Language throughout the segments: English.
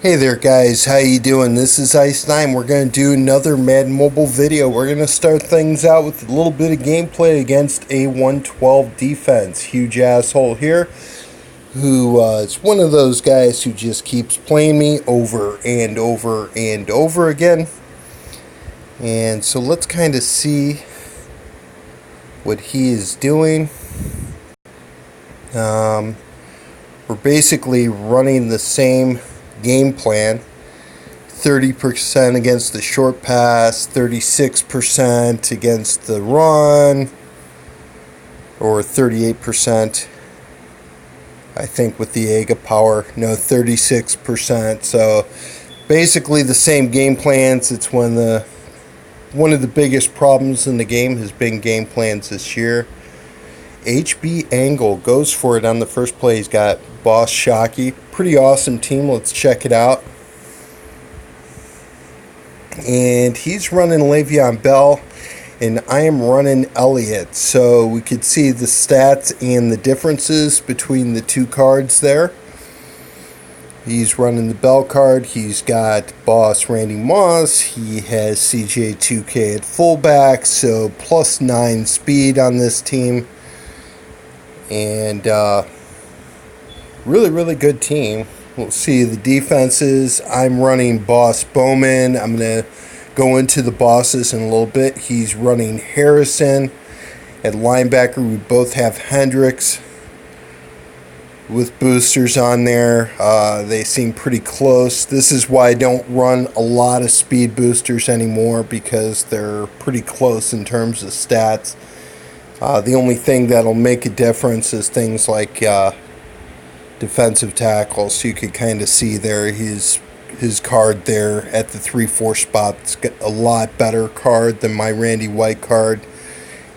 Hey there guys, how you doing? This is Ice9. We're going to do another Madden Mobile video. We're going to start things out with a little bit of gameplay against a 112 defense. Huge asshole here who is one of those guys who just keeps playing me over and over and over again. And so let's kind of see what he is doing. We're basically running the same game plan. 30% against the short pass, 36% against the run, or 38%, I think, with the AGA power. No, 36%. So basically the same game plans. It's one of the biggest problems in the game has been game plans this year. HB Angle goes for it on the first play. He's got Boss Shockey. Pretty awesome team. Let's check it out. And he's running Le'Veon Bell, and I am running Elliott. So we could see the stats and the differences between the two cards there. He's running the Bell card. He's got Boss Randy Moss. He has CJ2K at fullback, so +9 speed on this team. And really good team. We'll see the defenses. I'm running Boss Bowman. I'm going to go into the bosses in a little bit. He's running Harrison. At linebacker, we both have Hendricks with boosters on there. They seem pretty close. This is why I don't run a lot of speed boosters anymore, because they're pretty close in terms of stats. The only thing that'll make a difference is things like defensive tackles. So you could kind of see there his card there at the 3-4 spot. It's got a lot better card than my Randy White card,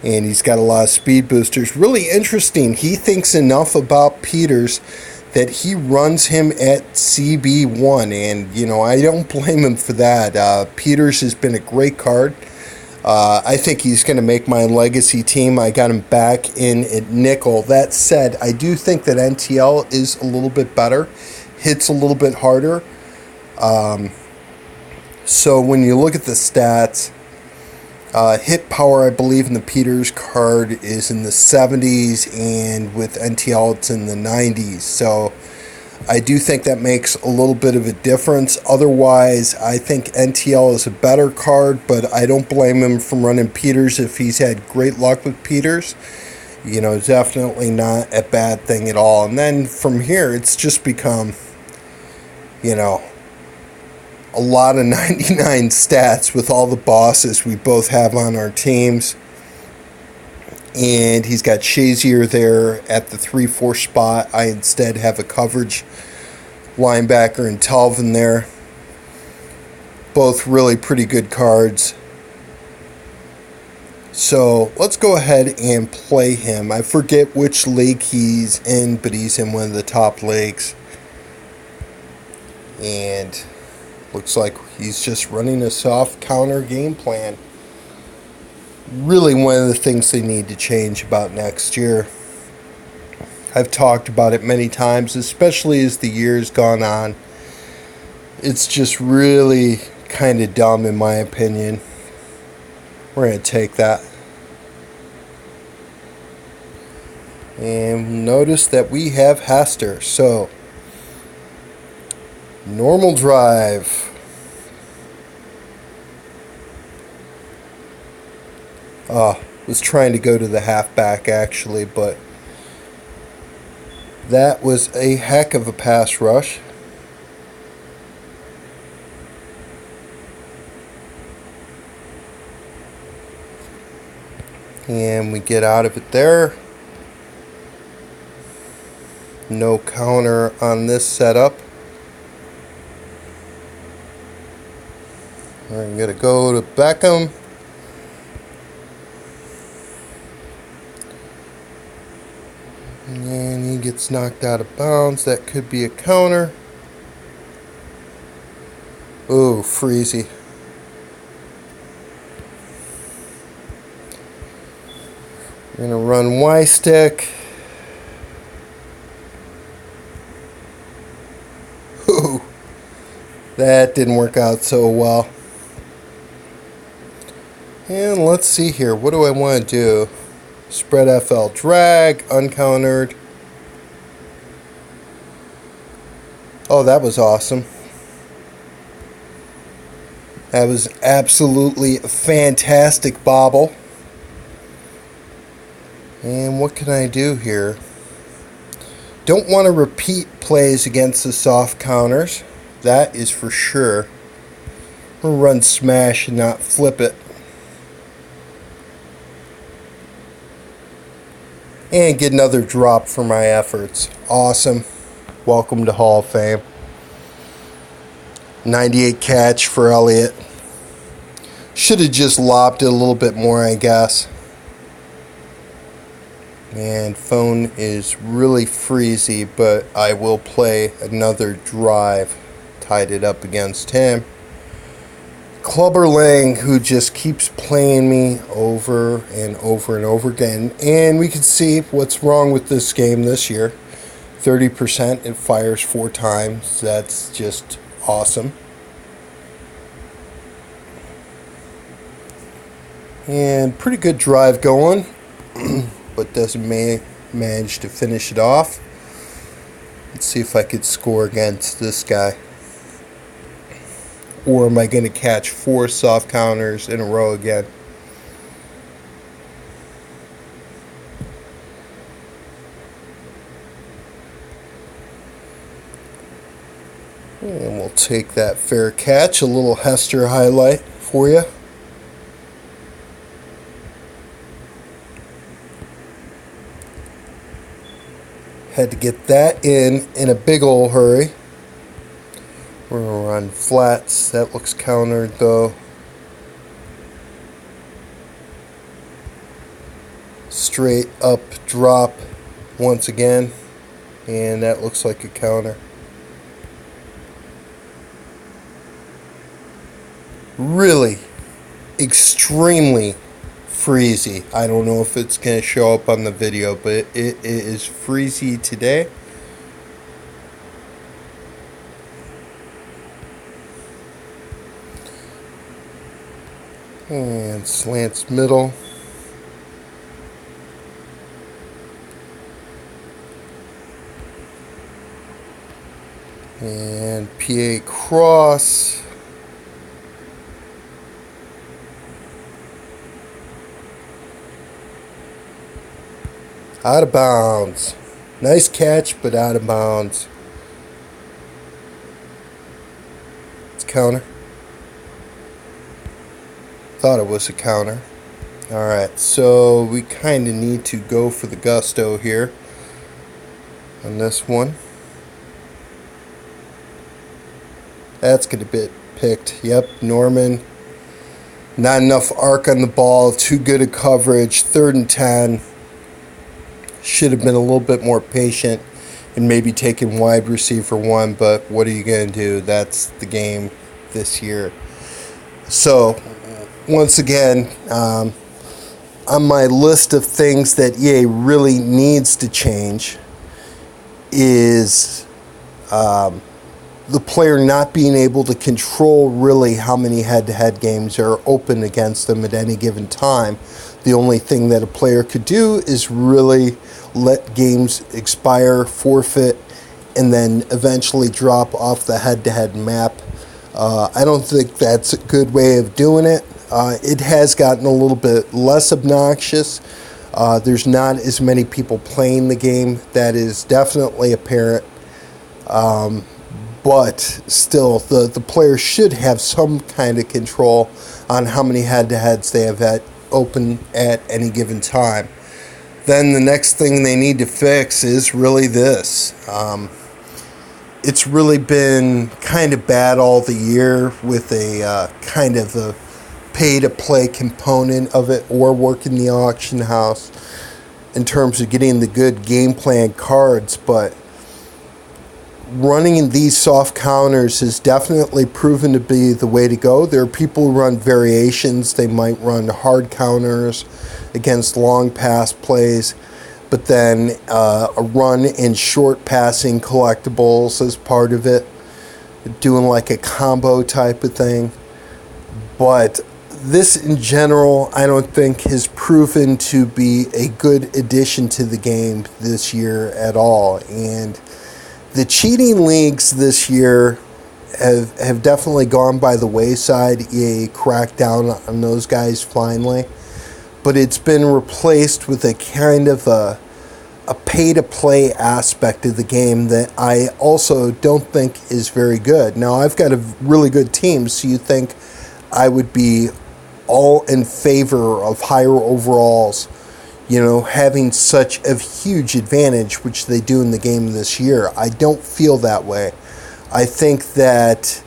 and he's got a lot of speed boosters. Really interesting. He thinks enough about Peters that he runs him at CB1, and I don't blame him for that. Peters has been a great card. I think he's going to make my legacy team. I got him back in at nickel. That said, I do think that NTL is a little bit better, hits a little bit harder. So when you look at the stats, hit power, I believe, in the Peters card is in the 70s, and with NTL it's in the 90s. So I do think that makes a little bit of a difference. Otherwise, I think NTL is a better card, but I don't blame him from running Peters if he's had great luck with Peters. Definitely not a bad thing at all. And then from here, it's just become, a lot of 99 stats with all the bosses we both have on our teams. And he's got Shazier there at the 3-4 spot. I instead have a coverage linebacker and Talvin there. Both really pretty good cards. So let's go ahead and play him. I forget which league he's in, but he's in one of the top leagues. And looks like he's just running a soft counter game plan. Really one of the things they need to change about next year. I've talked about it many times, especially as the year's gone on. It's just really kind of dumb in my opinion. We're going to take that. And notice that we have Hester. So, normal drive. Was trying to go to the halfback actually, but that was a heck of a pass rush. And we get out of it there. No counter on this setup. I'm going to go to Beckham. And he gets knocked out of bounds. That could be a counter. Oh, Freezy. We're going to run Y-stick. Ooh. That didn't work out so well. And let's see here. What do I want to do? Spread FL drag, uncountered. Oh, that was awesome. That was absolutely fantastic bobble. And what can I do here? Don't want to repeat plays against the soft counters. That is for sure. We'll run smash and not flip it. And get another drop for my efforts. Awesome. Welcome to Hall of Fame. 98 catch for Elliott. Should have just lobbed it a little bit more, I guess. And phone is really freezy, but I will play another drive. Tied it up against him. Clubber Lang, who just keeps playing me over and over and over again. And we can see what's wrong with this game this year. 30%, it fires 4 times. That's just awesome. And pretty good drive going, but doesn't manage to finish it off. Let's see if I could score against this guy. Or am I going to catch 4 soft counters in a row again? And we'll take that fair catch. A little Hester highlight for you. Had to get that in a big ol' hurry. We're going to run flats. That looks countered though. Straight up drop once again. And that looks like a counter. Really extremely freezy. I don't know if it's going to show up on the video, but it is freezy today. And slants middle. And PA cross. Out of bounds. Nice catch, but out of bounds. It's counter. Thought it was a counter. Alright, so we kind of need to go for the gusto here on this one. That's going to be picked. Yep, Norman. Not enough arc on the ball. Too good a coverage. 3rd and 10. Should have been a little bit more patient and maybe taken wide receiver 1, but what are you going to do? That's the game this year. So, once again, on my list of things that EA really needs to change is the player not being able to control really how many head-to-head games are open against them at any given time. The only thing that a player could do is really let games expire, forfeit, and then eventually drop off the head-to-head map. I don't think that's a good way of doing it. It has gotten a little bit less obnoxious. There's not as many people playing the game. That is definitely apparent. But still, the player should have some kind of control on how many head-to-heads they have open at any given time. Then the next thing they need to fix is really this. It's really been kind of bad all the year with a kind of a pay-to-play component of it, or working the auction house in terms of getting the good game plan cards, but running in these soft counters has definitely proven to be the way to go. There are people who run variations. They might run hard counters against long pass plays, but then a run in short passing collectibles as part of it. doing like a combo type of thing. But this in general, I don't think has proven to be a good addition to the game this year at all. And the cheating leagues this year have definitely gone by the wayside. EA cracked down on those guys finally. But it's been replaced with a kind of a pay-to-play aspect of the game that I also don't think is very good. Now, I've got a really good team, so you think I would be all in favor of higher overalls, having such a huge advantage, which they do in the game this year. I don't feel that way. I think that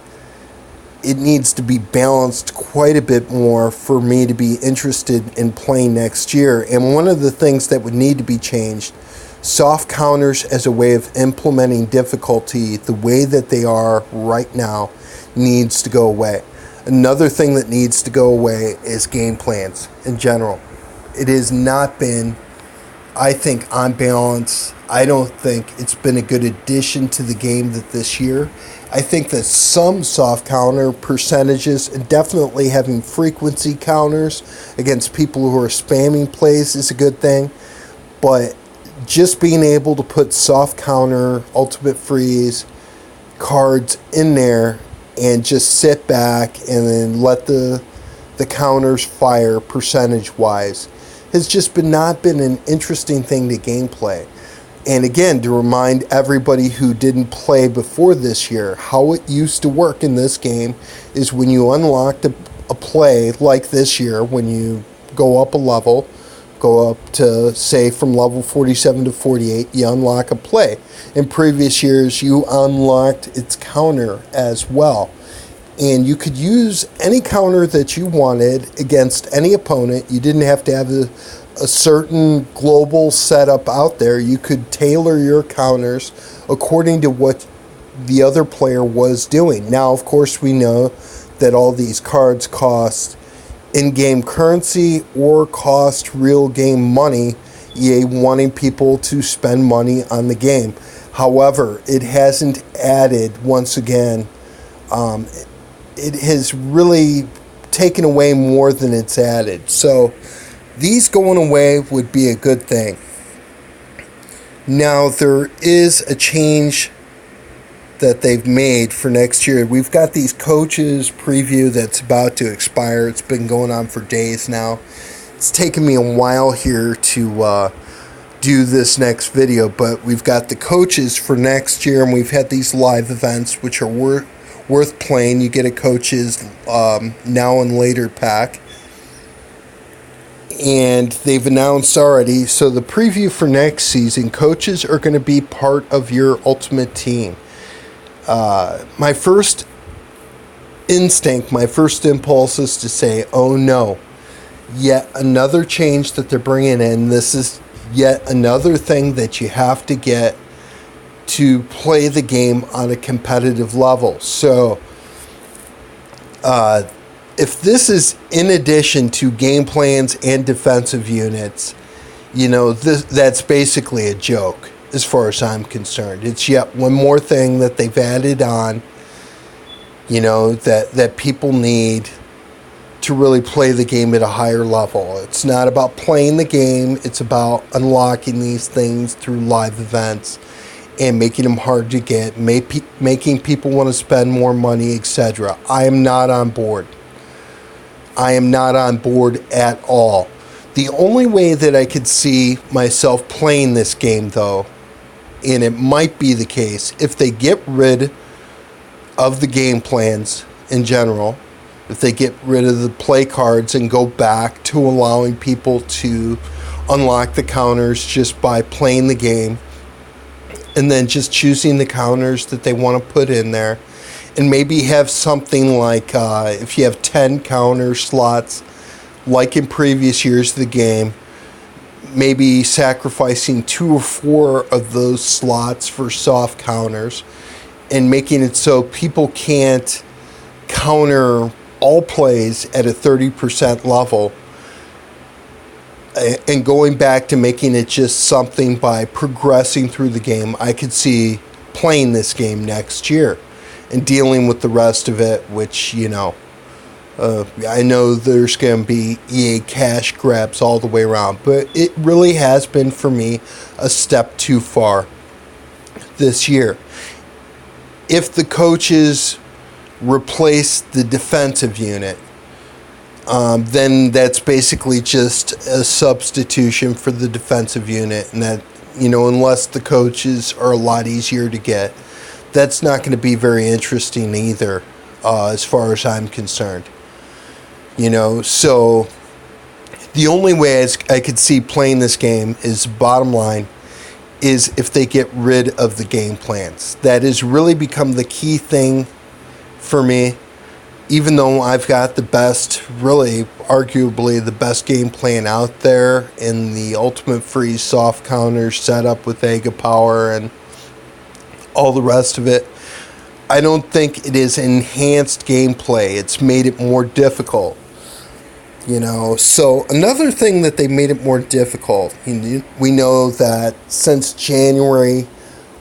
it needs to be balanced quite a bit more for me to be interested in playing next year. And one of the things that would need to be changed, soft counters as a way of implementing difficulty the way that they are right now needs to go away. Another thing that needs to go away is game plans in general. It has not been, I think, on balance. I don't think it's been a good addition to the game this year. I think that some soft counter percentages, and definitely having frequency counters against people who are spamming plays is a good thing. But just being able to put soft counter, ultimate freeze cards in there and just sit back and then let the counters fire percentage-wise has just not been an interesting thing to gameplay. And again, to remind everybody who didn't play before this year, how it used to work in this game is when you unlocked a play like this year, when you go up a level, go up to, say, from level 47 to 48, you unlock a play. In previous years, you unlocked its counter as well. And you could use any counter that you wanted against any opponent. You didn't have to have a certain global setup out there. You could tailor your counters according to what the other player was doing. Now, of course, we know that all these cards cost in-game currency or cost real game money, EA wanting people to spend money on the game. However, it hasn't added, once again, it has really taken away more than it's added. So these going away would be a good thing. Now, there is a change that they've made for next year. We've got these coaches preview that's about to expire. It's been going on for days now. It's taken me a while here to do this next video, but we've got the coaches for next year, and we've had these live events, which are worth playing. You get a coaches now and later pack. And they've announced already, so the preview for next season, coaches are going to be part of your ultimate team. My first instinct, my first impulse is to say, oh no, yet another change that they're bringing in. This is yet another thing that you have to get to play the game on a competitive level. So, if this is in addition to game plans and defensive units, that's basically a joke as far as I'm concerned. It's yet one more thing that they've added on, that people need to really play the game at a higher level. It's not about playing the game. It's about unlocking these things through live events and making them hard to get, making people want to spend more money, etc. I am not on board. I am not on board at all. The only way that I could see myself playing this game, though, and it might be the case, if they get rid of the game plans in general, if they get rid of the play cards and go back to allowing people to unlock the counters just by playing the game, and then just choosing the counters that they want to put in there, and maybe have something like, if you have 10 counter slots, like in previous years of the game, maybe sacrificing 2 or 4 of those slots for soft counters, and making it so people can't counter all plays at a 30% level, and going back to making it just something by progressing through the game. I could see playing this game next year and dealing with the rest of it, which, I know there's going to be EA cash grabs all the way around, but it really has been, for me, a step too far this year. If the coaches replace the defensive unit, then that's basically just a substitution for the defensive unit, and that, unless the coaches are a lot easier to get, that's not going to be very interesting either, as far as I'm concerned. So the only way I could see playing this game is, bottom line, is if they get rid of the game plans. That has really become the key thing for me, even though I've got the best, really, arguably the best game plan out there in the Ultimate Freeze soft counter setup with Ega Power and all the rest of it. I don't think it is enhanced gameplay. It's made it more difficult. So another thing that they made it more difficult, we know that since January,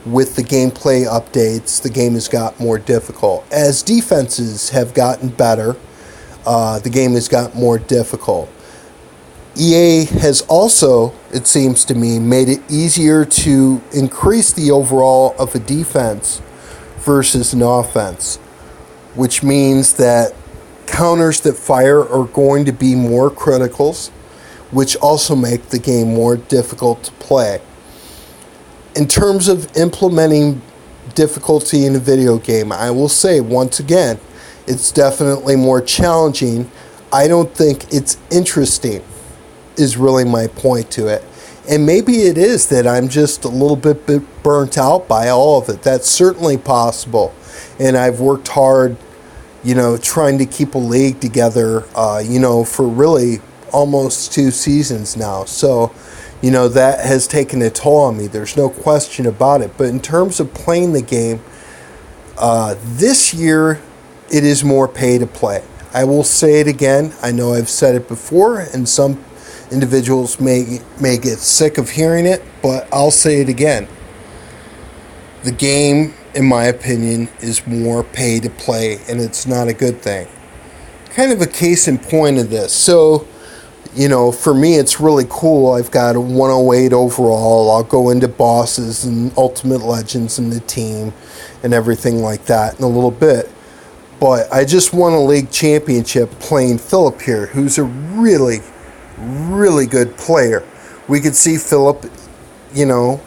with the gameplay updates, the game has got more difficult. As defenses have gotten better, the game has got more difficult. EA has also, it seems to me, made it easier to increase the overall of a defense versus an offense, which means that counters that fire are going to be more criticals, which also make the game more difficult to play. In terms of implementing difficulty in a video game, I will say, once again, it's definitely more challenging. I don't think it's interesting, is really my point to it. And maybe it is that I'm just a little bit burnt out by all of it. That's certainly possible. And I've worked hard, trying to keep a league together, for really almost 2 seasons now. So, that has taken a toll on me. There's no question about it. But in terms of playing the game, this year it is more pay to play. I will say it again. I know I've said it before, and some individuals may get sick of hearing it, but I'll say it again. The game, in my opinion, is more pay to play, and it's not a good thing. Kind of a case in point of this. So, for me, it's really cool. I've got a 108 overall. I'll go into bosses and Ultimate Legends and the team and everything like that in a little bit. But I just won a league championship playing Philip here, who's a really, really good player. We could see Philip,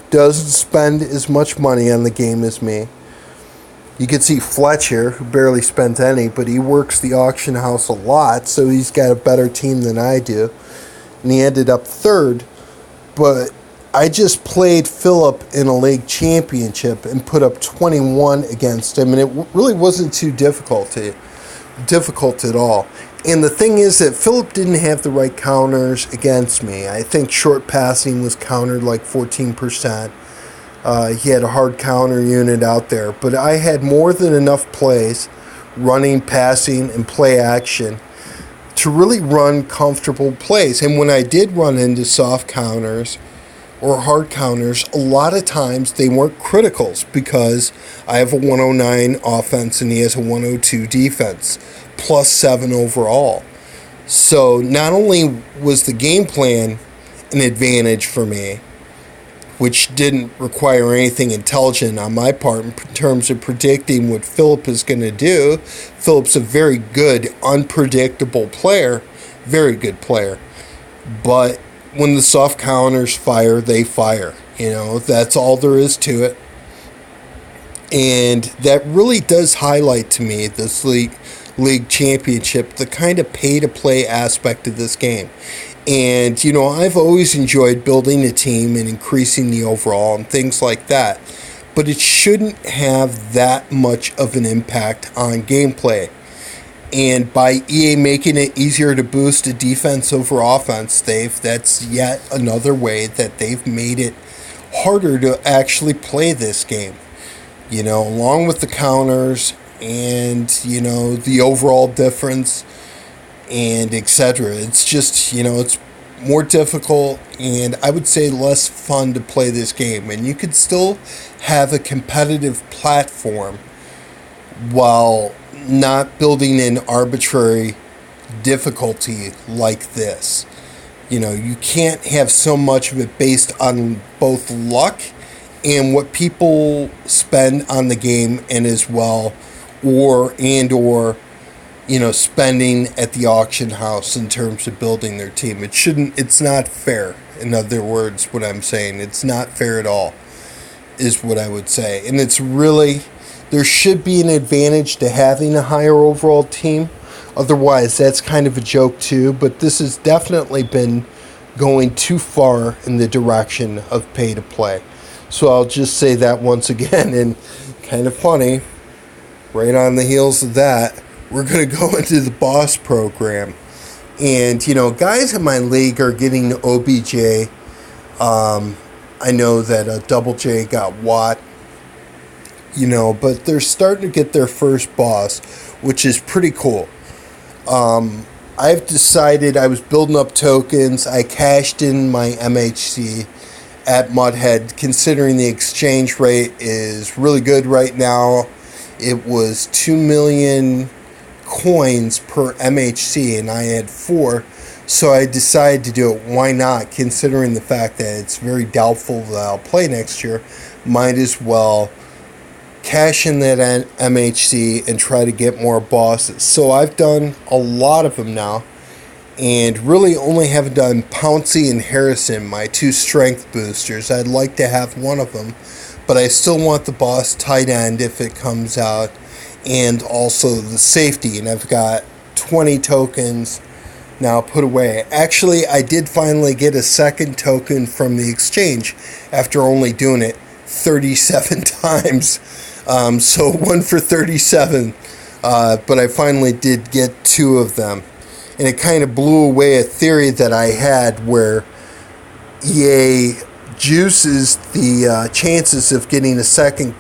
doesn't spend as much money on the game as me. You could see Fletcher, who barely spent any, but he works the auction house a lot, so he's got a better team than I do. And he ended up third. But I just played Philip in a league championship and put up 21 against him, and it really wasn't too difficult at all. And the thing is that Philip didn't have the right counters against me. I think short passing was countered like 14%. He had a hard counter unit out there, but I had more than enough plays, running, passing, and play action, to really run comfortable plays. And when I did run into soft counters or hard counters, a lot of times they weren't criticals, because I have a 109 offense and he has a 102 defense, plus 7 overall. So not only was the game plan an advantage for me, which didn't require anything intelligent on my part in terms of predicting what Philip is going to do. Philip's a very good, unpredictable player, very good player. But when the soft counters fire, they fire. That's all there is to it. And that really does highlight to me this league championship, the kind of pay-to-play aspect of this game. And, I've always enjoyed building a team and increasing the overall and things like that. But it shouldn't have that much of an impact on gameplay. And by EA making it easier to boost a defense over offense, that's yet another way that they've made it harder to actually play this game. Along with the counters and, the overall difference and etc. It's just, it's more difficult, and I would say less fun to play this game. And you could still have a competitive platform while not building in arbitrary difficulty like this. You can't have so much of it based on both luck and what people spend on the game, and as well, or spending at the auction house in terms of building their team. It's not fair. In other words, what I'm saying, it's not fair at all, is what I would say. And there should be an advantage to having a higher overall team. Otherwise, that's kind of a joke too. But this has definitely been going too far in the direction of pay to play. So I'll just say that once again. And kind of funny, right on the heels of that, we're going to go into the boss program. And, guys in my league are getting OBJ. I know that Double J got Watt. But they're starting to get their first boss, which is pretty cool. I've decided I was building up tokens. I cashed in my MHC at Mudhead, considering the exchange rate is really good right now. It was 2 million coins per MHC, and I had 4. So I decided to do it. Why not? Considering the fact that it's very doubtful that I'll play next year, might as well cash in that MHC and try to get more bosses. So I've done a lot of them now, and really only haven't done Pouncey and Harrison, my 2 strength boosters. I'd like to have one of them, but I still want the boss tight end if it comes out, and also the safety. And I've got 20 tokens now put away. Actually, I did finally get a second token from the exchange after only doing it 37 times. So 1 for 37, but I finally did get 2 of them. And it kind of blew away a theory that I had where EA juices the chances of getting a second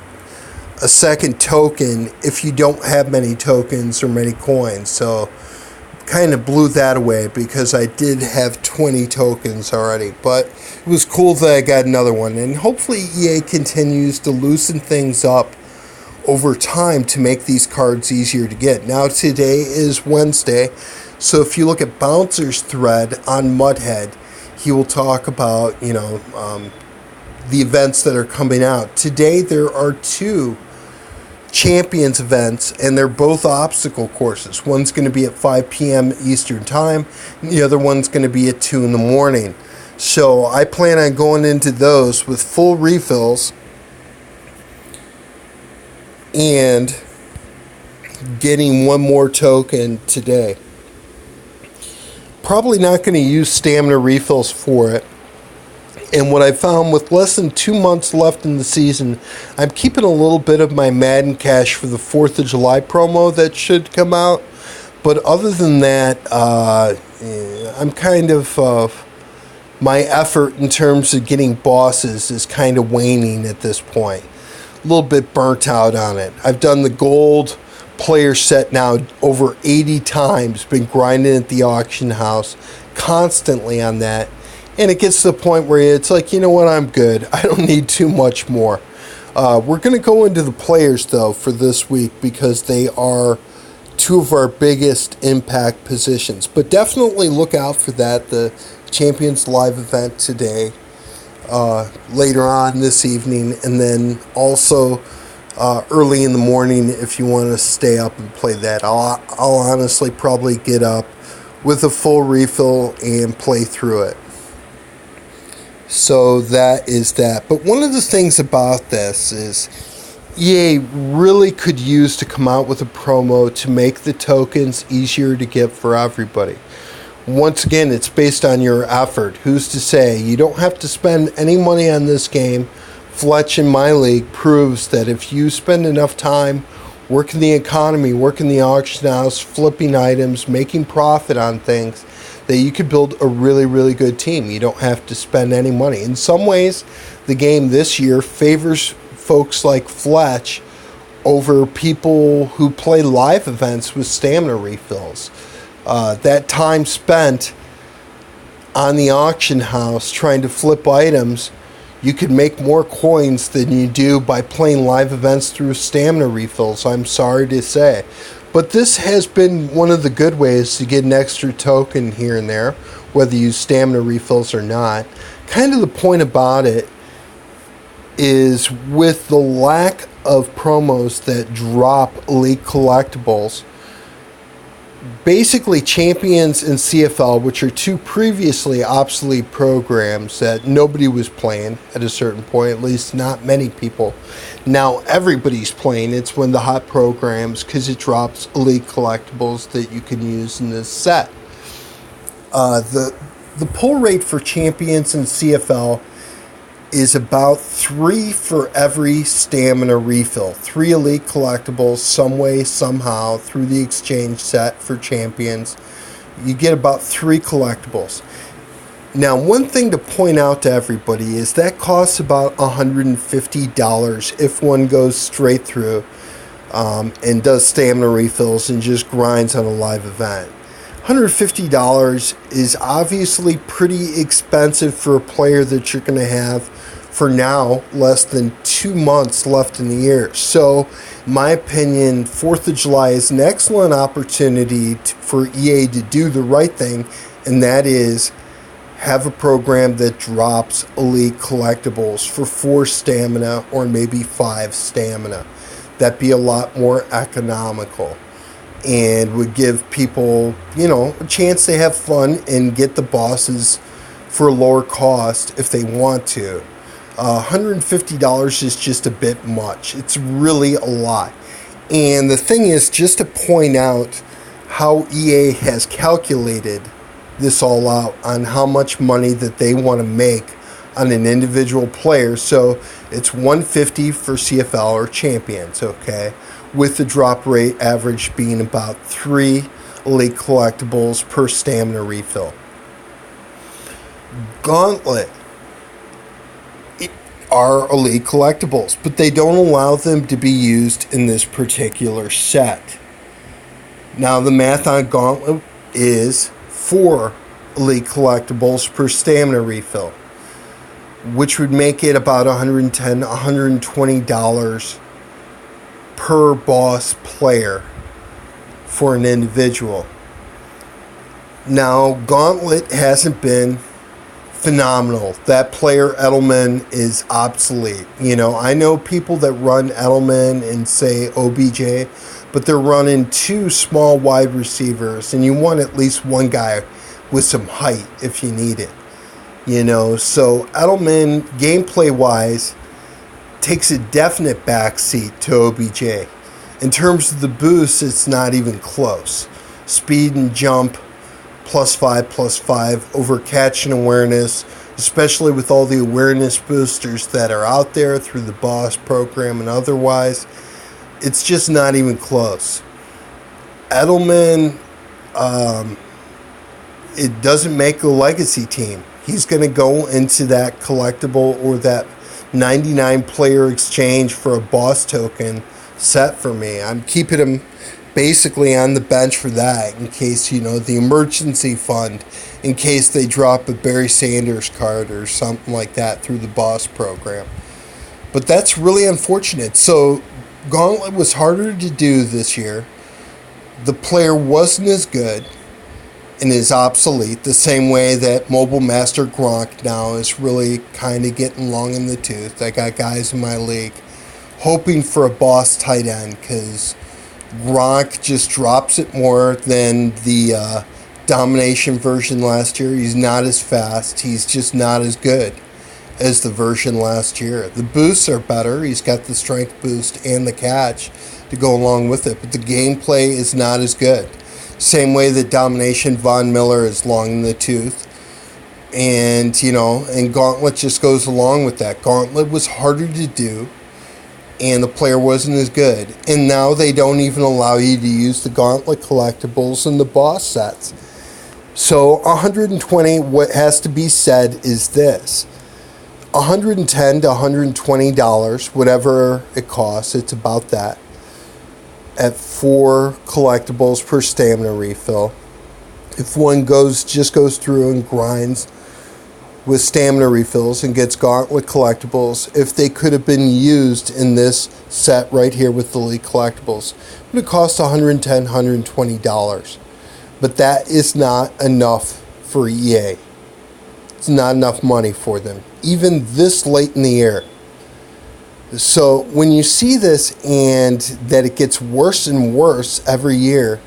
token if you don't have many tokens or many coins. So kind of blew that away because I did have 20 tokens already. But it was cool that I got another one. And hopefully EA continues to loosen things up over time to make these cards easier to get. Now today is Wednesday, so if you look at Bouncer's thread on Mudhead, he will talk about the events that are coming out. Today there are 2 Champions events, and they're both obstacle courses. One's going to be at 5 p.m. Eastern Time, and the other one's going to be at 2 in the morning. So I plan on going into those with full refills and getting 1 more token today. Probably not going to use stamina refills for it. And what I found, with less than 2 months left in the season, I'm keeping a little bit of my Madden cash for the 4th of July promo that should come out. But other than that, I'm kind of... my effort in terms of getting bosses is kind of waning at this point. A little bit burnt out on it. I've done the gold player set now over 80 times, been grinding at the auction house constantly on that. And it gets to the point where it's like, you know what, I'm good. I don't need too much more. We're going to go into the players, though, for this week because they are 2 of our biggest impact positions. But definitely look out for that, the Champions Live event today, later on this evening, and then also early in the morning if you want to stay up and play that. I'll honestly probably get up with a full refill and play through it. So that is that. But one of the things about this is EA really could use to come out with a promo to make the tokens easier to get for everybody. Once again, it's based on your effort. Who's to say? You don't have to spend any money on this game. Fletch in my league proves that if you spend enough time working the economy, working the auction house, flipping items, making profit on things, that you could build a really, really good team. You don't have to spend any money. In some ways, the game this year favors folks like Fletch over people who play live events with stamina refills. That time spent on the auction house trying to flip items, you could make more coins than you do by playing live events through stamina refills, I'm sorry to say. But this has been one of the good ways to get an extra token here and there, whether you use stamina refills or not. Kind of the point about it is, with the lack of promos that drop elite collectibles, basically Champions and CFL, which are two previously obsolete programs that nobody was playing at a certain point, at least not many people. Now everybody's playing. It's one of the hot programs because it drops elite collectibles that you can use in this set. The pull rate for Champions and CFL is about 3 for every stamina refill. 3 elite collectibles, some way, somehow, through the exchange set for Champions. You get about 3 collectibles. Now, one thing to point out to everybody is that costs about $150 if one goes straight through and does stamina refills and just grinds on a live event. $150 is obviously pretty expensive for a player that you're going to have, for now, less than 2 months left in the year. So, in my opinion, 4th of July is an excellent opportunity for EA to do the right thing, and that is have a program that drops elite collectibles for 4 stamina or maybe 5 stamina. That'd be a lot more economical and would give people, a chance to have fun and get the bosses for a lower cost if they want to. $150 is just a bit much. It's really a lot. And the thing is, just to point out how EA has calculated this all out on how much money that they want to make on an individual player. So it's $150 for CFL or Champions, okay? With the drop rate average being about 3 elite collectibles per stamina refill. Gauntlet are elite collectibles, but they don't allow them to be used in this particular set. Now, the math on Gauntlet is 4 elite collectibles per stamina refill, which would make it about $110, $120 per boss player for an individual. Now, Gauntlet hasn't been phenomenal. That player Edelman is obsolete. I know people that run Edelman and say OBJ, but they're running 2 small wide receivers, and you want at least one guy with some height if you need it. So Edelman, gameplay wise, takes a definite backseat to OBJ. In terms of the boost, it's not even close. Speed and jump, +5 over catch and awareness, especially with all the awareness boosters that are out there through the boss program and otherwise. It's just not even close. Edelman, it doesn't make a legacy team. He's going to go into that collectible or that 99 player exchange for a boss token set for me. I'm keeping him basically on the bench for that, in case, the emergency fund, in case they drop a Barry Sanders card or something like that through the boss program. But that's really unfortunate. So Gauntlet was harder to do this year. The player wasn't as good and is obsolete, the same way that Mobile Master Gronk now is really kind of getting long in the tooth. I got guys in my league hoping for a boss tight end because Gronk just drops it more than the Domination version last year. He's not as fast. He's just not as good as the version last year. The boosts are better. He's got the strength boost and the catch to go along with it, but the gameplay is not as good. Same way that Domination Von Miller is long in the tooth. And, and Gauntlet just goes along with that. Gauntlet was harder to do, and the player wasn't as good. And now they don't even allow you to use the Gauntlet collectibles in the boss sets. So 120, what has to be said is this. $110 to $120, whatever it costs, it's about that, at 4 collectibles per stamina refill. If one just goes through and grinds with stamina refills and gets Gauntlet collectibles if they could have been used in this set right here with the Elite collectibles. It would cost $110, $120. But that is not enough for EA. It's not enough money for them, even this late in the year. So when you see this and that it gets worse and worse every year,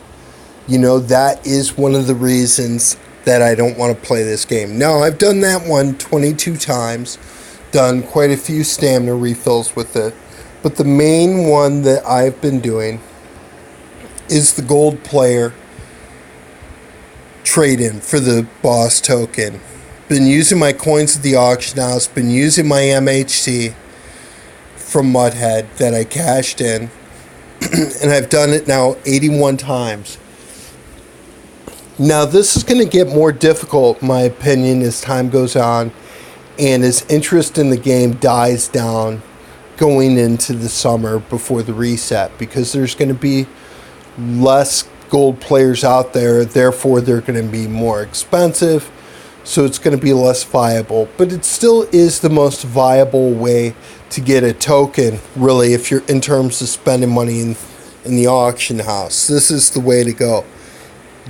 you know, that is one of the reasons that I don't want to play this game. Now, I've done that one 22 times, done quite a few stamina refills with it, but the main one that I've been doing is the gold player trade-in for the boss token. Been using my coins at the auction house, been using my MHC from Mudhead that I cashed in, and I've done it now 81 times. Now, this is going to get more difficult, in my opinion, as time goes on and as interest in the game dies down going into the summer before the reset, because there's going to be less gold players out there, therefore they're going to be more expensive, so it's going to be less viable. But it still is the most viable way to get a token, really, if you're in terms of spending money in the auction house. This is the way to go.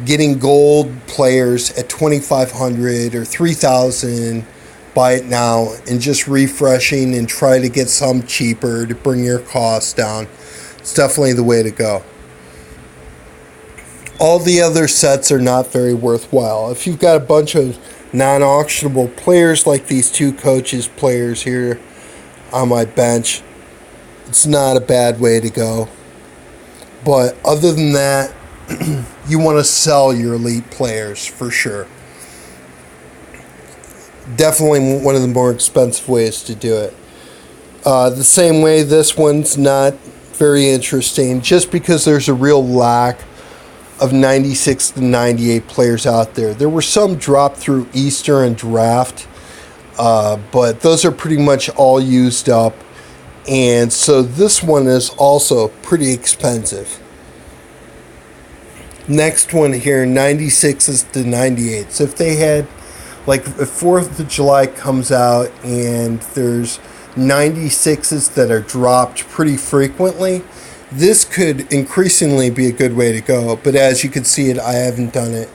Getting gold players at 2,500 or 3,000, buy it now, and just refreshing and try to get some cheaper to bring your costs down. It's definitely the way to go. All the other sets are not very worthwhile. If you've got a bunch of non-auctionable players like these two coaches players here on my bench, it's not a bad way to go. But other than that, you want to sell your elite players for sure. Definitely one of the more expensive ways to do it. The same way, this one's not very interesting just because there's a real lack of 96 to 98 players out there. There were some dropped through Easter and draft, but those are pretty much all used up. And so this one is also pretty expensive. Next one here, 96s to 98s. If they had, like, if 4th of July comes out and there's 96s that are dropped pretty frequently, this could increasingly be a good way to go. But as you can see, I haven't done it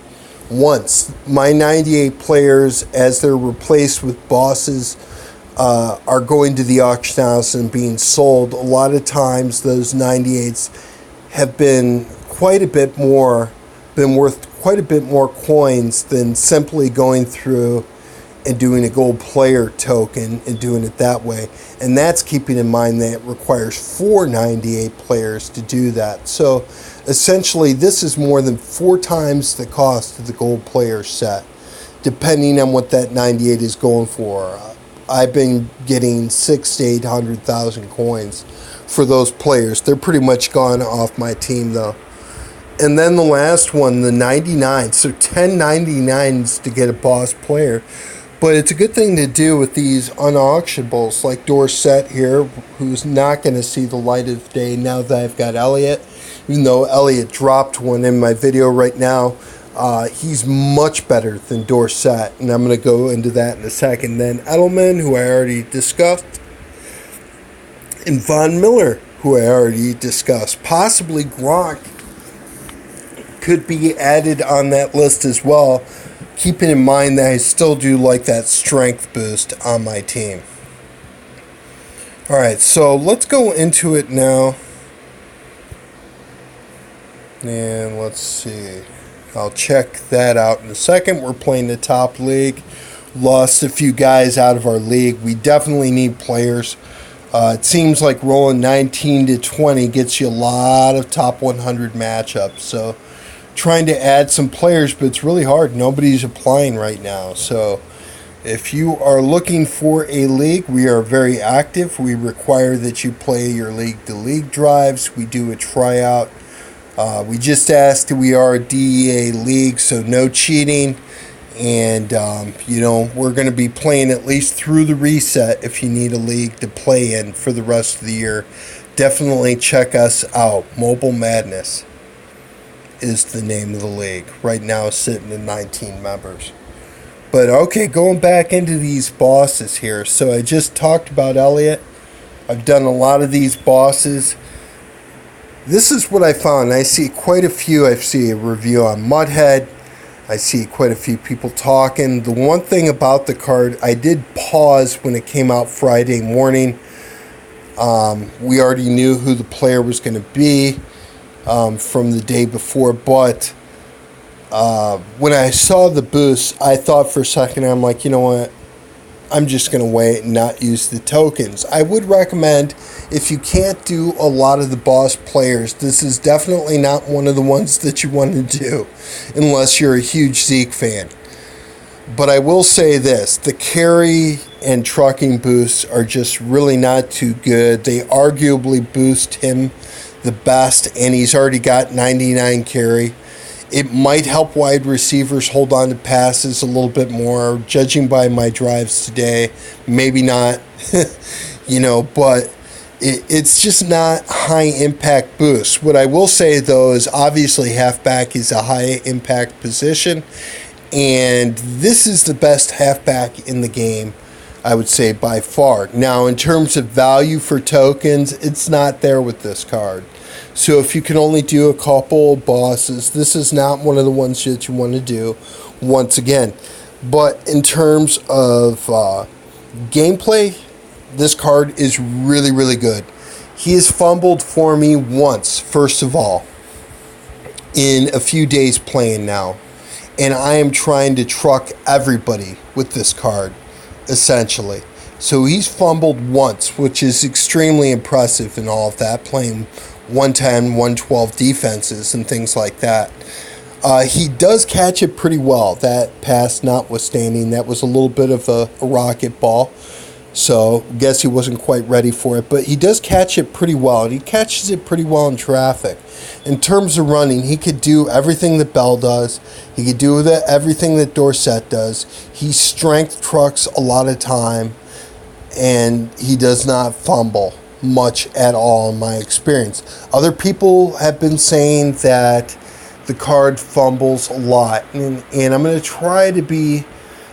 once. My 98 players, as they're replaced with bosses, are going to the auction house and being sold. A lot of times those 98s have been worth quite a bit more coins than simply going through and doing a gold player token and doing it that way. And that's keeping in mind that it requires 498 players to do that. So essentially this is more than 4 times the cost of the gold player set, depending on what that 98 is going for. I've been getting 600,000 to 800,000 coins for those players. They're pretty much gone off my team though. And then the last one, the 99. So 10 99s to get a boss player. But it's a good thing to do with these unauctionables like Dorsett here, who's not going to see the light of day now that I've got Elliott. Even though Elliott dropped one in my video right now, he's much better than Dorsett. And I'm going to go into that in a second. Then Edelman, who I already discussed. And Von Miller, who I already discussed. Possibly Gronk could be added on that list as well, keeping in mind that I still do like that strength boost on my team. Alright, so let's go into it now. And let's see. I'll check that out in a second. We're playing the top league. Lost a few guys out of our league. We definitely need players. It seems like rolling 19 to 20 gets you a lot of top 100 matchups. So trying to add some players, but it's really hard. Nobody's applying right now. So if you are looking for a league, we are very active. We require that you play your league-to-league drives. We do a tryout. We just asked that we are a DEA league, so no cheating. And, we're going to be playing at least through the reset if you need a league to play in for the rest of the year. Definitely check us out. Mobile Madness is the name of the league. Right now sitting at 19 members. But okay, going back into these bosses here. So I just talked about Elliott. I've done a lot of these bosses. This is what I found. I see quite a few. I see a review on Mudhead. I see quite a few people talking. The one thing about the card, I did pause when it came out Friday morning. We already knew who the player was going to be from the day before, but when I saw the boost, I thought for a second, I'm like, you know what? I'm just going to wait and not use the tokens. I would recommend, if you can't do a lot of the boss players, this is definitely not one of the ones that you want to do unless you're a huge Zeke fan. But I will say this, the carry and trucking boosts are just really not too good. They arguably boost him the best, and he's already got 99 carry. It might help wide receivers hold on to passes a little bit more, judging by my drives today. Maybe not, but it's just not high impact boost. What I will say, though, is obviously halfback is a high impact position, and this is the best halfback in the game, I would say, by far. Now, in terms of value for tokens, it's not there with this card. So if you can only do a couple of bosses, this is not one of the ones that you want to do once again. But in terms of gameplay, this card is really, really good. He has fumbled for me once, first of all, in a few days playing now. And I am trying to truck everybody with this card, essentially. So he's fumbled once, which is extremely impressive in all of that, playing 110, 112 defenses and things like that. He does catch it pretty well, that pass notwithstanding. That was a little bit of a rocket ball, so I guess he wasn't quite ready for it. But he does catch it pretty well, and he catches it pretty well in traffic. In terms of running, he could do everything that Bell does. He could do everything that Dorsett does. He strength trucks a lot of time, and he does not fumble much at all in my experience. Other people have been saying that the card fumbles a lot, and I'm going to try to be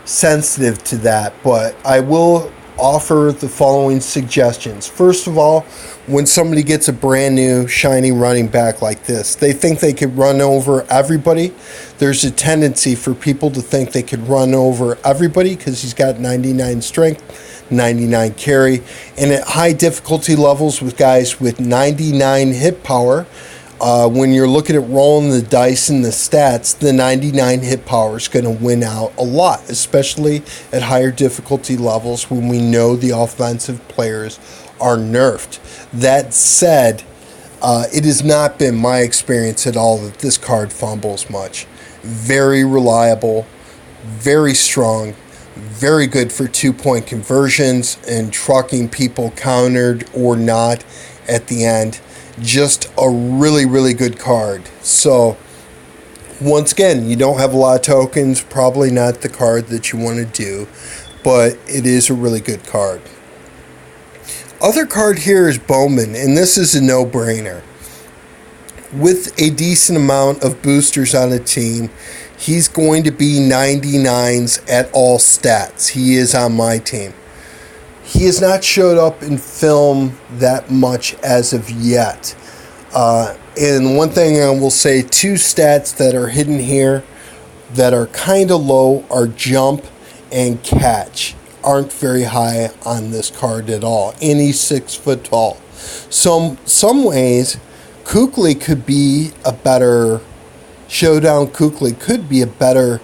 sensitive to that, but I will offer the following suggestions. First of all, when somebody gets a brand new shiny running back like this, they think they could run over everybody. There's a tendency for people to think they could run over everybody because he's got 99 strength, 99 carry, and at high difficulty levels with guys with 99 hit power, when you're looking at rolling the dice and the stats, the 99 hit power is going to win out a lot, especially at higher difficulty levels when we know the offensive players are nerfed. That said, it has not been my experience at all that this card fumbles much. Very reliable, very strong, very good for 2-point conversions and trucking people countered or not at the end. Just a really, really good card. So, once again, you don't have a lot of tokens, probably not the card that you want to do, but it is a really good card. Other card here is Bowman, and this is a no-brainer. With a decent amount of boosters on a team, he's going to be 99s at all stats. He is on my team. He has not showed up in film that much as of yet. And one thing I will say, 2 stats that are hidden here that are kind of low are jump and catch. Aren't very high on this card at all. And he's 6 foot tall. So some ways, Kuechly could be a better Showdown. Kuechly could be a better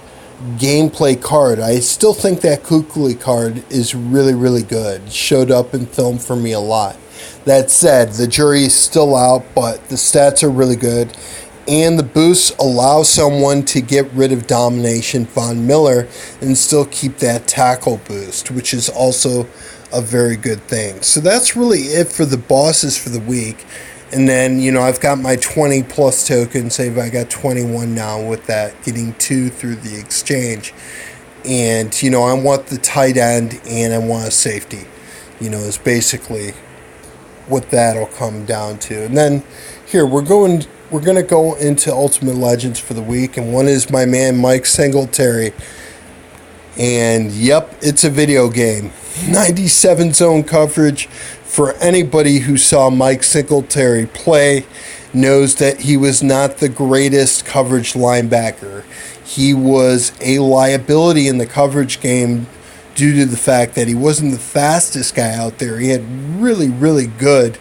gameplay card. I still think that Kuechly card is really, really good. Showed up in film for me a lot. That said, the jury is still out, but the stats are really good. And the boosts allow someone to get rid of Domination Von Miller and still keep that tackle boost, which is also a very good thing. So that's really it for the bosses for the week. And then, I've got my 20 plus tokens. I got 21 now with that, getting 2 through the exchange. And, I want the tight end and I want a safety, is basically what that'll come down to. And then here, we're going to go into Ultimate Legends for the week. And one is my man, Mike Singletary. And yep, it's a video game. 97 zone coverage. For anybody who saw Mike Singletary play, knows that he was not the greatest coverage linebacker. He was a liability in the coverage game due to the fact that he wasn't the fastest guy out there. He had really, really good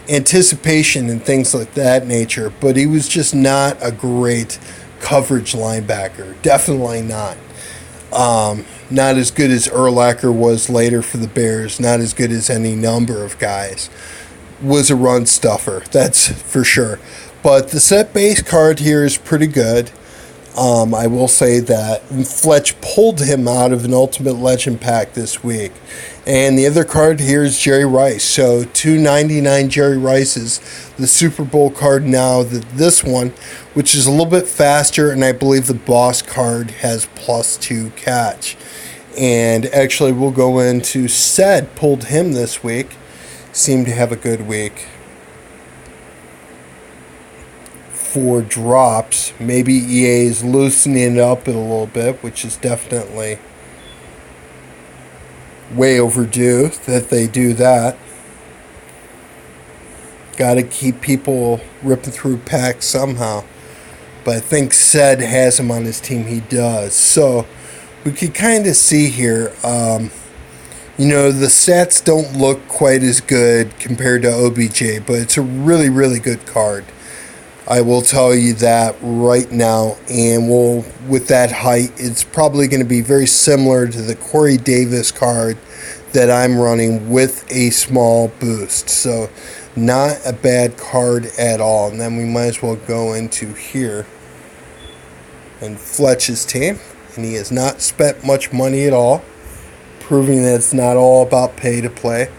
anticipation and things like that nature, but he was just not a great coverage linebacker. Definitely not. Not as good as Urlacher was later for the Bears. Not as good as any number of guys. Was a run stuffer, that's for sure. But the set base card here is pretty good. I will say that Fletch pulled him out of an Ultimate Legend pack this week. And the other card here is Jerry Rice. So $2.99 Jerry Rice's the Super Bowl card now. This one, which is a little bit faster, and I believe the boss card has +2 catch. And actually, we'll go into Said pulled him this week. Seemed to have a good week. For drops, maybe EA is loosening it up a little bit, which is definitely way overdue that they do that. Got to keep people ripping through packs somehow. But I think Said has him on his team. He does. So we can kind of see here, the stats don't look quite as good compared to OBJ, but it's a really, really good card. I will tell you that right now, and with that height, it's probably going to be very similar to the Corey Davis card that I'm running with a small boost. So not a bad card at all. And then we might as well go into here and Fletch's team. And he has not spent much money at all, proving that it's not all about pay to play.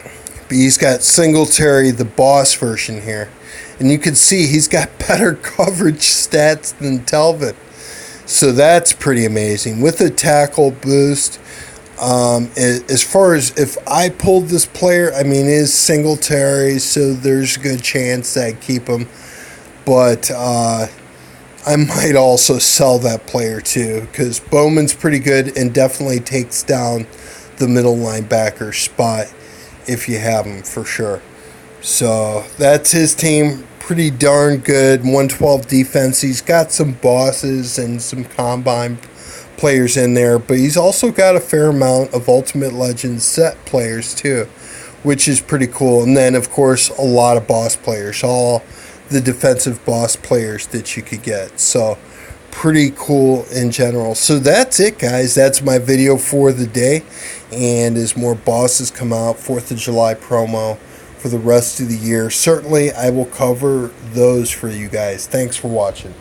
But he's got Singletary, the boss version here. And you can see he's got better coverage stats than Telvin. So that's pretty amazing. With a tackle boost, as far as if I pulled this player, it is Singletary, so there's a good chance that I keep him. But I might also sell that player too, because Bowman's pretty good and definitely takes down the middle linebacker spot if you have him for sure. So that's his team. Pretty darn good. 112 defense. He's got some bosses and some combine players in there, but he's also got a fair amount of Ultimate Legends set players too, which is pretty cool. And then, of course, a lot of boss players. All the defensive boss players that you could get. So pretty cool in general. So that's it, guys. That's my video for the day. And as more bosses come out, 4th of July promo for the rest of the year, certainly I will cover those for you guys. Thanks for watching.